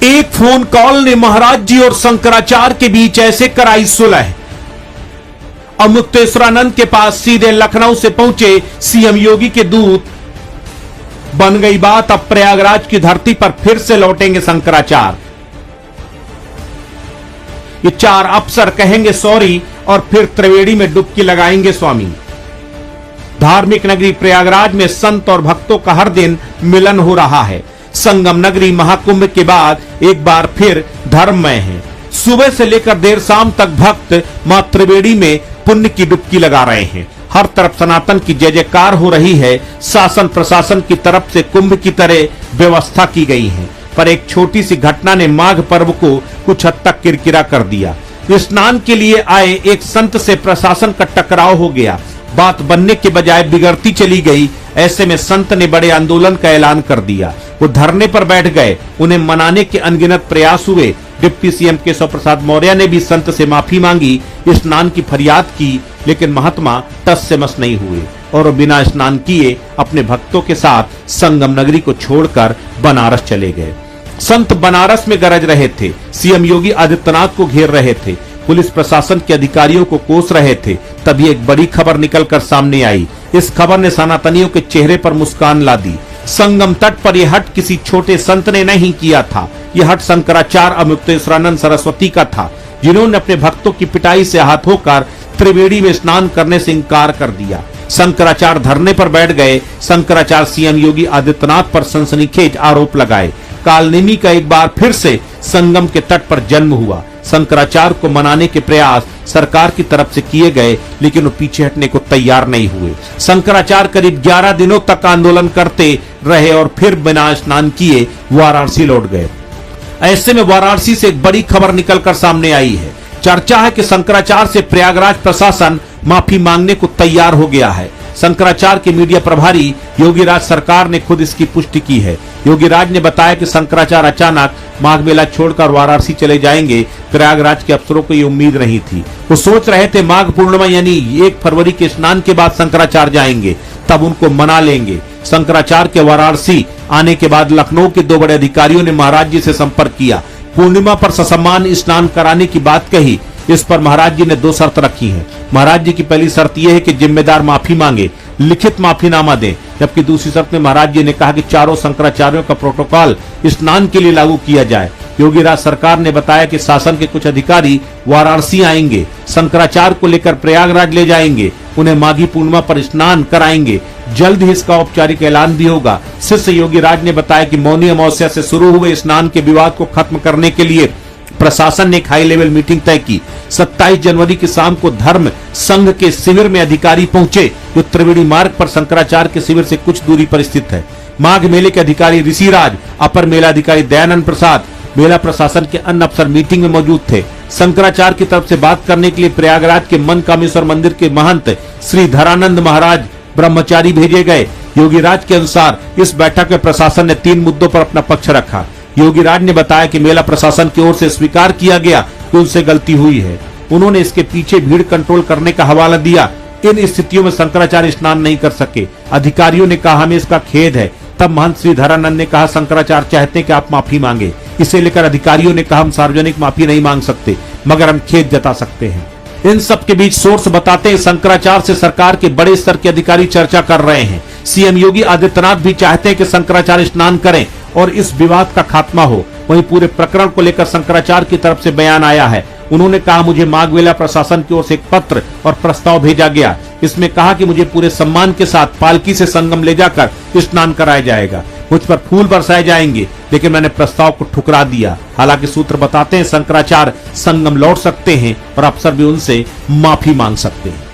एक phone call ने महाराज जी और शंकराचार्य के बीच ऐसे कराई सुलह। अब मुक्तेश्वरानंद के पास सीधे लखनऊ से पहुंचे सीएम योगी के दूत। बन गई बात, अब प्रयागराज की धरती पर फिर से लौटेंगे शंकराचार्य। ये चार अफसर कहेंगे सॉरी और फिर त्रिवेणी में डुबकी लगाएंगे स्वामी। धार्मिक नगरी प्रयागराज में संत और भक्तों का हर दिन मिलन हो रहा है। संगम नगरी महाकुंभ के बाद एक बार फिर धर्ममय है। सुबह से लेकर देर शाम तक भक्त मां त्रिवेणी में पुण्य की डुबकी लगा रहे हैं। हर तरफ सनातन की जय जयकार हो रही है। शासन प्रशासन की तरफ से कुंभ की तरह व्यवस्था की गई है, पर एक छोटी सी घटना ने माघ पर्व को कुछ हद तक किरकिरा कर दिया। स्नान के लिए आए एक संत से प्रशासन का टकराव हो गया। बात बनने के बजाय बिगड़ती चली गई। ऐसे में संत ने बड़े आंदोलन का ऐलान कर दिया। वो धरने पर बैठ गए। उन्हें मनाने के अनगिनत प्रयास हुए। डिप्टी सीएम केशव प्रसाद मौर्य ने भी संत से माफी मांगी, स्नान की फरियाद की, लेकिन महात्मा टस से मस नहीं हुए और बिना स्नान किए अपने भक्तों के साथ संगम नगरी को छोड़कर बनारस चले गए। संत बनारस में गरज रहे थे। सीएम योगी आदित्यनाथ को घेर रहे थे। पुलिस प्रशासन के अधिकारियों को कोस रहे थे। तभी एक बड़ी खबर निकलकर सामने आई। इस खबर ने सनातनियों के चेहरे पर मुस्कान ला दी। संगम तट पर यह हट किसी छोटे संत ने नहीं किया था। यह हट शंकराचार्य और मुक्तेश्वरानंद सरस्वती का था, जिन्होंने अपने भक्तों की पिटाई से आहत होकर त्रिवेणी में स्नान करने से इंकार कर दिया। शंकराचार्य धरने पर बैठ गए। शंकराचार्य सीएम योगी आदित्यनाथ पर सनसनीखेज आरोप लगाए। कालनेमी का एक बार फिर से संगम के तट पर जन्म हुआ। शंकराचार्य को मनाने के प्रयास सरकार की तरफ से किए गए, लेकिन वो पीछे हटने को तैयार नहीं हुए। शंकराचार्य करीब 11 दिनों तक आंदोलन करते रहे और फिर बिना स्नान किए वाराणसी लौट गए। ऐसे में वाराणसी से एक बड़ी खबर निकलकर सामने आई है। चर्चा है कि शंकराचार्य से प्रयागराज प्रशासन माफी मांगने को तैयार हो गया है। शंकराचार्य के मीडिया प्रभारी योगीराज सरकार ने खुद इसकी पुष्टि की है। योगीराज ने बताया कि शंकराचार्य अचानक माघ मेला छोड़कर वाराणसी चले जाएंगे। प्रयागराज के अफसरों को ये उम्मीद नहीं थी। वो सोच रहे थे माघ पूर्णिमा यानी 1 फरवरी के स्नान के बाद शंकराचार्य जाएंगे, तब उनको मना लेंगे। शंकराचार्य के वाराणसी आने के बाद लखनऊ के 2 बड़े अधिकारियों ने महाराज जी से संपर्क किया। पूर्णिमा पर ससम्मान स्नान कराने की बात कही। इस पर महाराज जी ने 2 शर्त रखी हैं। महाराज जी की पहली शर्त यह है कि जिम्मेदार माफी मांगे, लिखित माफीनामा दें, जबकि दूसरी शर्त में महाराज जी ने कहा कि चारों शंकराचार्यों का प्रोटोकॉल स्नान के लिए लागू किया जाए। योगीराज सरकार ने बताया कि शासन के कुछ अधिकारी वाराणसी आएंगे, शंकराचार्य को लेकर प्रयागराज ले जाएंगे, उन्हें माघी पूर्णिमा पर स्नान कराएंगे। जल्द ही इसका औपचारिक ऐलान भी होगा। शिष्य योगीराज ने बताया कि मौनी अमावस्या से शुरू हुए स्नान के विवाद को खत्म करने के लिए प्रशासन ने एक हाई लेवल मीटिंग तय की। 27 जनवरी की शाम को धर्म संघ के शिविर में अधिकारी पहुंचे, जो त्रिवेणी मार्ग पर शंकराचार्य के शिविर से कुछ दूरी पर स्थित है। माघ मेले के अधिकारी ऋषिराज, अपर मेला अधिकारी दयानंद प्रसाद, मेला प्रशासन के अन्य अफसर मीटिंग में मौजूद थे। शंकराचार्य की तरफ से बात करने के लिए प्रयागराज के मनकामेश्वर मंदिर के महंत श्री धरानंद महाराज ब्रह्मचारी भेजे गए। योगीराज के अनुसार इस बैठक में प्रशासन ने 3 मुद्दों पर अपना पक्ष रखा। योगीराज ने बताया कि मेला प्रशासन की ओर से स्वीकार किया गया कि उनसे गलती हुई है। उन्होंने इसके पीछे भीड़ कंट्रोल करने का हवाला दिया। इन स्थितियों में शंकराचार्य स्नान नहीं कर सके। अधिकारियों ने कहा हमें इसका खेद है। तब महंत श्री धरानंद ने कहा शंकराचार्य चाहते हैं कि आप माफी मांगे। इसे लेकर अधिकारियों ने कहा हम सार्वजनिक माफी नहीं मांग सकते, मगर हम खेद जता सकते हैं। इन सब के बीच सोर्स बताते हैं शंकराचार्य से सरकार के बड़े स्तर के अधिकारी चर्चा कर रहे हैं। सीएम योगी आदित्यनाथ भी चाहते हैं कि शंकराचार्य स्नान करें और इस विवाद का खात्मा हो। वहीं पूरे प्रकरण को लेकर शंकराचार्य की तरफ से बयान आया है। उन्होंने कहा मुझे माघ मेला प्रशासन की ओर से एक पत्र और प्रस्ताव भेजा गया। इसमें कहा कि मुझे पूरे सम्मान के साथ पालकी से संगम ले जाकर स्नान कराया जाएगा, मुझ पर फूल बरसाए जाएंगे, लेकिन मैंने प्रस्ताव को ठुकरा दिया। हालांकि सूत्र बताते हैं शंकराचार्य संगम लौट सकते हैं और अफसर भी उनसे माफी मांग सकते हैं।